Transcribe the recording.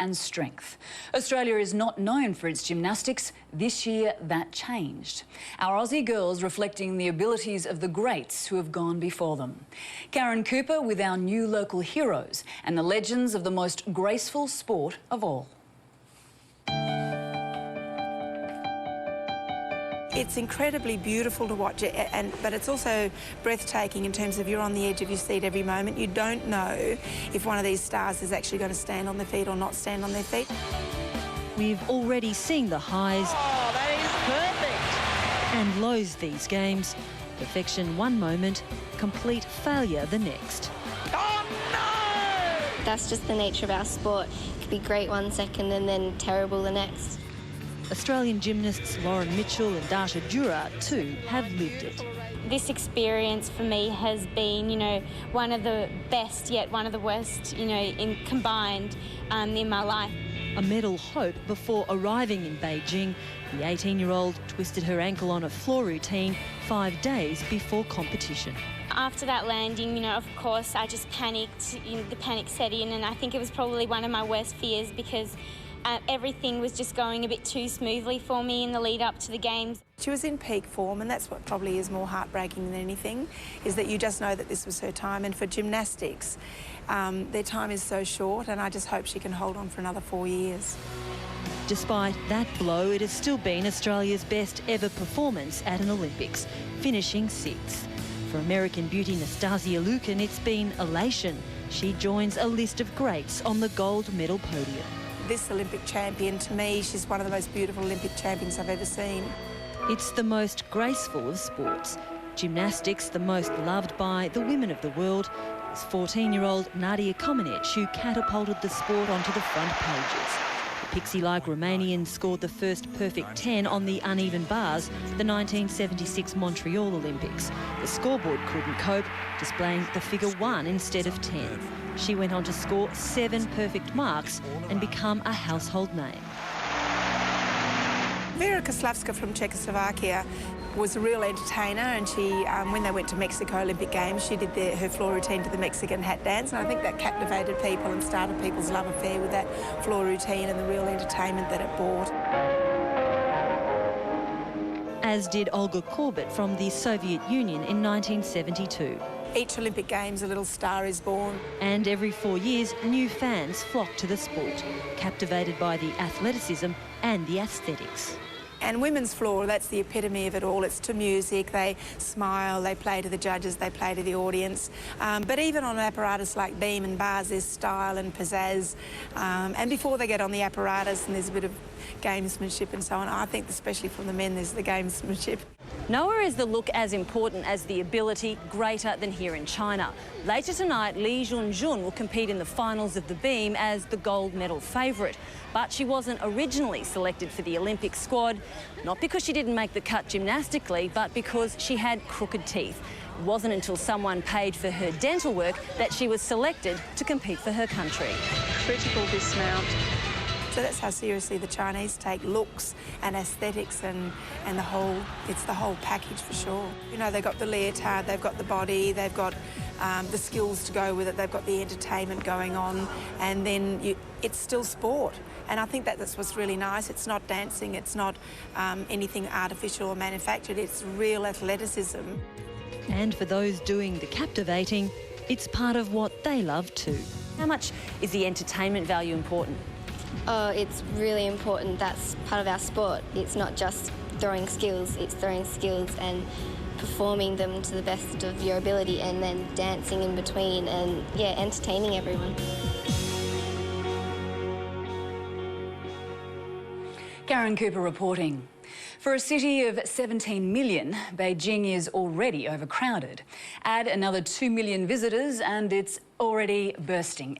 and strength. Australia is not known for its gymnastics. This year, that changed. Our Aussie girls reflecting the abilities of the greats who have gone before them. Karen Cooper with our new local heroes and the legends of the most graceful sport of all. It's incredibly beautiful to watch it, but it's also breathtaking in terms of you're on the edge of your seat every moment. You don't know if one of these stars is actually going to stand on their feet or not stand on their feet. We've already seen the highs and lows these games. Perfection one moment, complete failure the next. Oh, no! That's just the nature of our sport. It could be great one second and then terrible the next. Australian gymnasts Lauren Mitchell and Dasha Jura too have lived it. This experience for me has been, one of the best yet one of the worst, combined in my life. A medal hope before arriving in Beijing. The 18-year-old twisted her ankle on a floor routine 5 days before competition. After that landing, of course, I just panicked. The panic set in, and I think it was probably one of my worst fears because everything was just going a bit too smoothly for me in the lead up to the games. She was in peak form, and that's what probably is more heartbreaking than anything, is that you just know that this was her time. And for gymnastics, their time is so short, and I just hope she can hold on for another 4 years. Despite that blow, it has still been Australia's best ever performance at an Olympics, finishing 6th. For American beauty Nastasia Lukin, it's been elation. She joins a list of greats on the gold medal podium. This Olympic champion, to me, she's one of the most beautiful Olympic champions I've ever seen. It's the most graceful of sports. Gymnastics, the most loved by the women of the world. It's 14-year-old Nadia Comaneci who catapulted the sport onto the front pages. The pixie-like Romanian scored the first perfect 10 on the uneven bars, the 1976 Montreal Olympics. The scoreboard couldn't cope, displaying the figure 1 instead of 10. She went on to score 7 perfect marks and become a household name. Vera Koslavska from Czechoslovakia was a real entertainer, and she, when they went to Mexico Olympic Games, she did her floor routine to the Mexican hat dance, and I think that captivated people and started people's love affair with that floor routine and the real entertainment that it brought. As did Olga Korbut from the Soviet Union in 1972. Each Olympic Games, a little star is born. And every 4 years, new fans flock to the sport, captivated by the athleticism and the aesthetics. And women's floor, that's the epitome of it all. It's to music, they smile, they play to the judges, they play to the audience. But even on an apparatus like beam and bars, there's style and pizzazz. And before they get on the apparatus, and there's a bit of gamesmanship and so on, I think especially from the men, there's the gamesmanship. Nowhere is the look as important as the ability, greater than here in China. Later tonight, Li Junjun will compete in the finals of the beam as the gold medal favourite. But she wasn't originally selected for the Olympic squad, not because she didn't make the cut gymnastically, but because she had crooked teeth. It wasn't until someone paid for her dental work that she was selected to compete for her country. Critical dismount. So that's how seriously the Chinese take looks and aesthetics and it's the whole package for sure. They've got the leotard, they've got the body, they've got the skills to go with it, they've got the entertainment going on, and then it's still sport. And I think that's what's really nice. It's not dancing, it's not anything artificial or manufactured, it's real athleticism. And for those doing the captivating, it's part of what they love too. How much is the entertainment value important? Oh, it's really important. That's part of our sport. It's not just throwing skills, it's throwing skills and performing them to the best of your ability and then dancing in between and, yeah, entertaining everyone. Karen Cooper reporting. For a city of 17 million, Beijing is already overcrowded. Add another 2 million visitors and it's already bursting.